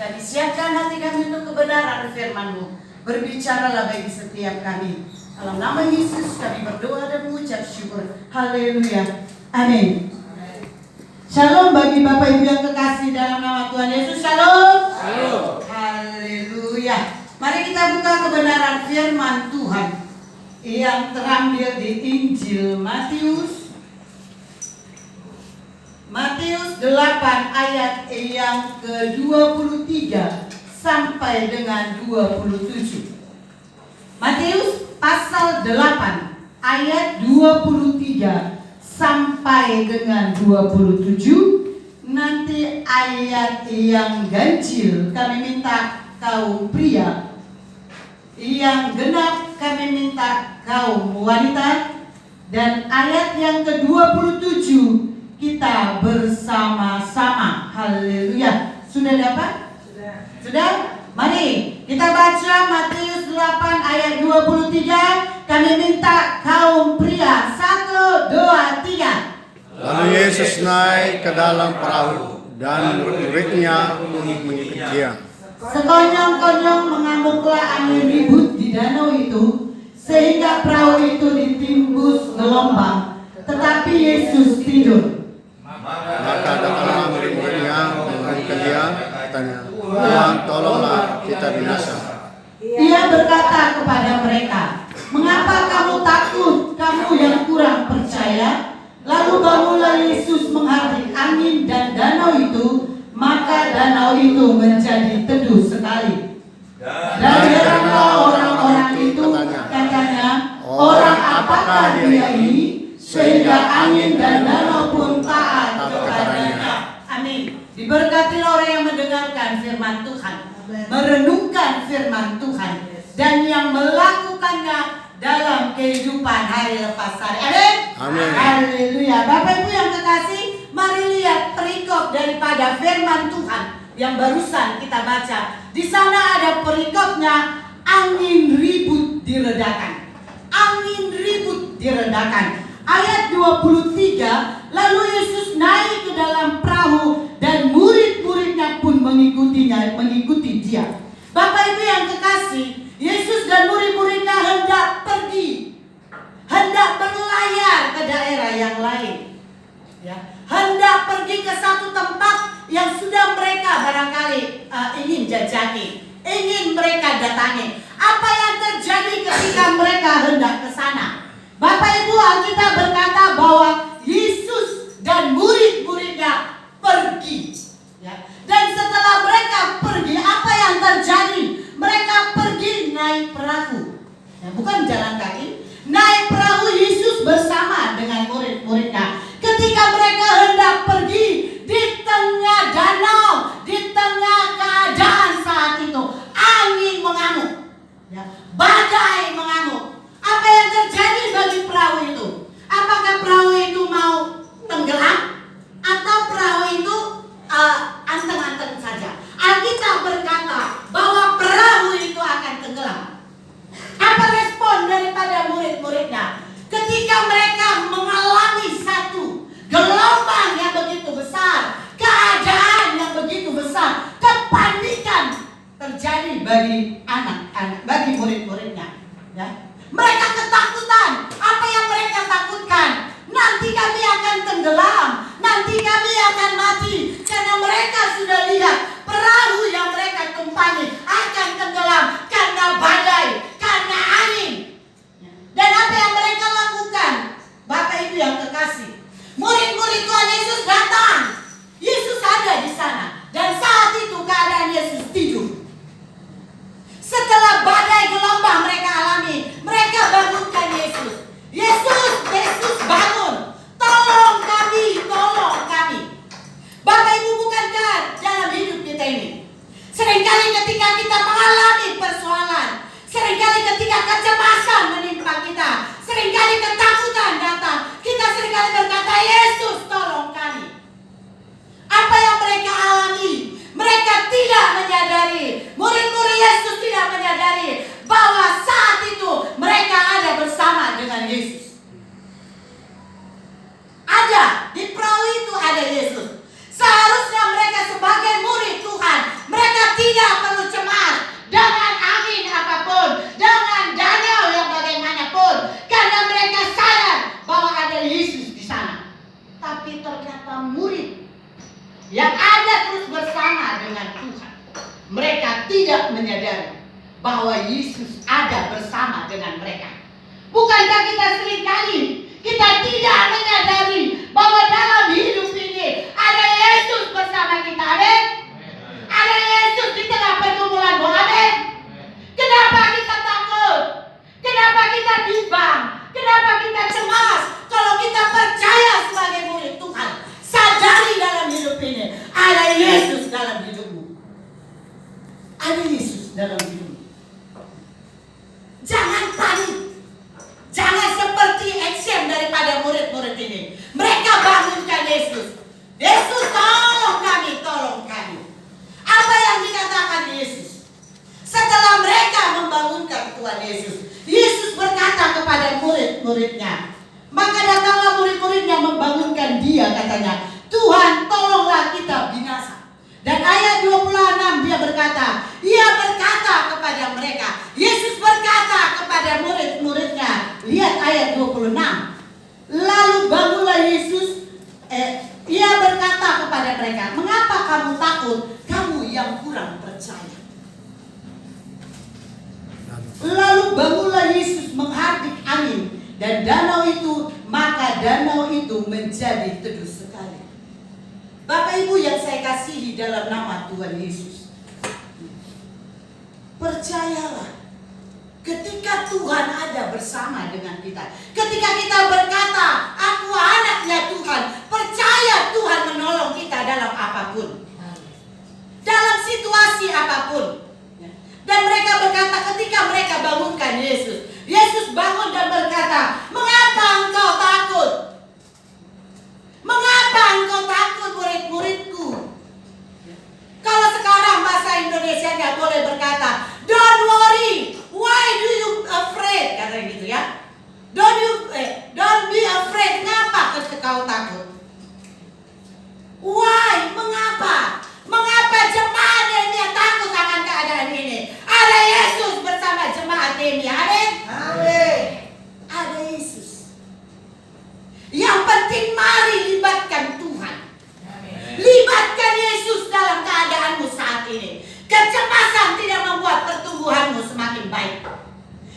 Tadi siapkan hati kami untuk kebenaran firman-Mu. Berbicaralah bagi setiap kami. Dalam nama Yesus kami berdoa dan mengucap syukur. Haleluya. Amin. Shalom bagi Bapak Ibu yang kekasih dalam nama Tuhan Yesus. Shalom. Shalom. Haleluya. Mari kita buka kebenaran firman Tuhan yang terambil di Injil Matius 8 ayat yang ke-23 sampai dengan 27. Matius pasal 8 ayat 23 sampai dengan 27. Nanti ayat yang ganjil kami minta kaum pria, yang genap kami minta kaum wanita, dan ayat yang ke-27 kita bersama-sama. Haleluya. Sudah dapat? Sudah? Mari kita baca Matius 8 ayat 23. Kami minta kaum pria 1, 2, 3. Lalu Yesus naik ke dalam perahu dan murid-muridnya pun mengikuti dia. Sekonyong-konyong mengamuklah angin ribut di danau itu, sehingga perahu itu ditimbus gelombang, tetapi Yesus tidur. Maka datanglah murid-muridnya menghentikan dia, katanya, Tuhan, tolonglah kita binasa. Ia berkata kepada mereka, mengapa kamu takut, kamu yang kurang percaya? Lalu bangunlah Yesus menghardik angin dan danau itu, maka danau itu menjadi teduh sekali. Dan heranlah orang-orang itu, katanya, orang apakah dia ini, sehingga angin dan danau pun taat kepadanya. Amin. Diberkatilah orang yang mendengarkan firman Tuhan, merenungkan firman Tuhan, dan yang melakukannya dalam kehidupan hari lepas hari. Amin. Amin. Haleluya. Bapak Ibu yang kekasih, mari lihat perikop daripada firman Tuhan yang barusan kita baca. Di sana ada perikopnya, angin ribut diredakan. Angin ribut diredakan. Ayat 23, lalu Yesus naik ke dalam perahu dan murid-muridnya pun mengikuti dia. Bapak Ibu yang kekasih, Yesus dan murid-muridnya hendak pergi, hendak berlayar ke daerah yang lain, ya, hendak pergi ke satu tempat yang sudah mereka barangkali ingin jajaki, ingin mereka datangi. Apa yang terjadi ketika mereka hendak ke sana? Bapak Ibu, Alkitab berkata bahwa Yesus dan murid-muridnya pergi, ya. Dan setelah mereka pergi, apa yang terjadi? Mereka pergi naik perahu, ya, bukan jalan kaki. Naik perahu Yesus bersama dengan murid-muridnya. Ketika mereka hendak pergi di tengah danau, di tengah keadaan saat itu, angin mengamuk, ya, badai mengamuk. Apa yang terjadi bagi perahu itu? Apakah perahu itu mau tenggelam? Atau perahu itu anteng-anteng saja? Alkitab berkata bahwa perahu itu akan tenggelam. Apa respon daripada murid-muridnya? Ketika mereka mengalami satu gelombang yang begitu besar, keadaan yang begitu besar, kepanikan terjadi bagi anak-anak, bagi murid-muridnya, ya. Mereka ketakutan. Apa yang mereka takutkan? Nanti kami akan tenggelam, nanti kami akan mati. Karena mereka sudah lihat perahu yang mereka tumpangi akan tenggelam karena badai, karena angin. Dan apa yang mereka lakukan? Bapak Ibu yang kekasih, murid-murid Tuhan Yesus datang. Yesus ada di sana. Dan saat itu keadaan Yesus tidur. Setelah badai gelombang mereka alami, mereka bangunkan Yesus. Yesus bangun. Tolong kami, tolong kami. Bapak Ibu, bukankah dalam hidup kita ini seringkali ketika kita mengalami bahwa Yesus ada bersama dengan mereka. Bukankah kita seringkali kita tidak menyadari bahwa dalam hidup ini ada Yesus bersama kita, amin? Ada Yesus di tengah pergumulan, amin? Kenapa kita takut? Kenapa kita bimbang? Kenapa kita cemas? Kalau kita percaya sebagai murid Tuhan, sadari dalam hidup ini ada Yesus dalam hidupmu. Ada Yesus dalam hidupmu. Jangan panik. Jangan seperti action daripada murid-murid ini. Mereka bangunkan Yesus. Yesus, tolong kami, tolong kami. Apa yang dikatakan Yesus? Setelah mereka membangunkan Tuhan Yesus, Yesus berkata kepada murid-muridnya. Maka datanglah murid-muridnya membangunkan dia, katanya, Tuhan, tolonglah kita binasa. Dan ayat 26 dia berkata kepada mereka, Yesus berkata kepada murid-muridnya, lihat ayat 26. Lalu bangunlah Yesus, ia berkata kepada mereka, mengapa kamu takut, kamu yang kurang percaya? Lalu bangunlah Yesus menghardik angin dan danau itu, maka danau itu menjadi teduh sekali. Bapak Ibu yang saya kasihi dalam nama Tuhan Yesus, percayalah, ketika Tuhan ada bersama dengan kita, ketika kita berkata, aku anaknya Tuhan, percaya Tuhan menolong kita dalam apapun, dalam situasi apapun. Dan mereka berkata, ketika mereka bangunkan Yesus, Yesus bangun dan berkata, mengapa engkau takut? Mengapa engkau takut, murid-muridku? Kalau sekarang bahasa Indonesianya boleh berkata, don't worry, why do you afraid? Kata gitu ya. Don't be afraid. Ngapa kau takut? Why? Mengapa? Mengapa jemaat ini takut akan keadaan ini? Ada Yesus bersama jemaat ini. Amin. Amin. Ada Yesus. Yang penting mari libatkan Tuhan. Libatkan Yesus dalam keadaanmu saat ini. Kecemasan tidak membuat pertumbuhanmu semakin baik.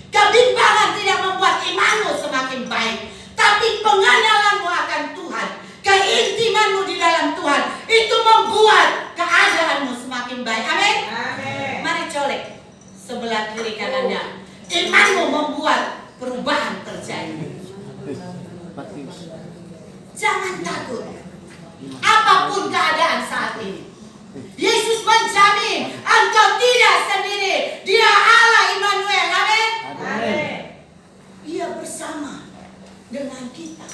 Kebimbangan tidak membuat imanmu semakin baik. Tapi pengenalanmu akan Tuhan, keintimanmu di dalam Tuhan, itu membuat keadaanmu semakin baik. Amin. Mari colek sebelah kiri kanannya. Imanmu membuat perubahan terjadi. Jangan takut. Apapun keadaan saat ini, Yesus menjamin engkau tidak sendiri. Dia Allah Immanuel. Amin. Dia bersama dengan kita.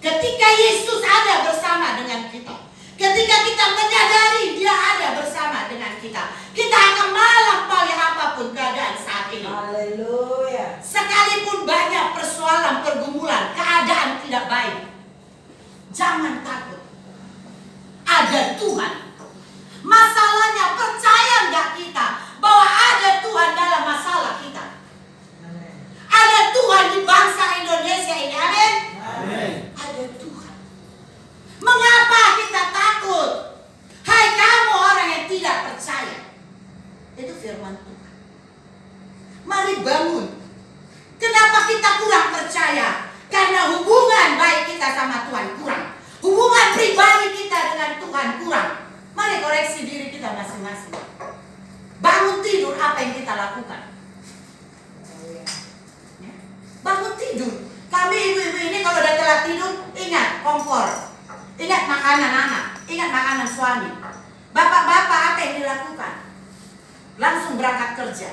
Ketika Yesus ada bersama dengan kita, ketika kita menyadari dia ada bersama dengan kita, kita akan melampaui apapun keadaan saat ini. Haleluya. Sekalipun banyak persoalan, pergumulan, keadaan tidak baik, jangan takut. Ada Tuhan. Masalahnya, percaya nggak kita bahwa ada Tuhan dalam masalah kita? Ada Tuhan di bangsa Indonesia ini. Amin. Ada Tuhan. Mengapa kita takut? Hai kamu orang yang tidak percaya. Itu firman Tuhan. Mari bangun. Kenapa kita kurang percaya? Karena hubungan baik kita sama Tuhan kurang. Hubungan pribadi kita dengan Tuhan kurang. Mari koreksi diri kita masing-masing. Bangun tidur, apa yang kita lakukan? Bangun tidur. Kami ibu-ibu ini kalau udah telat tidur, ingat kompor, ingat makanan anak, ingat makanan suami. Bapak-bapak, apa yang dilakukan? Langsung berangkat kerja.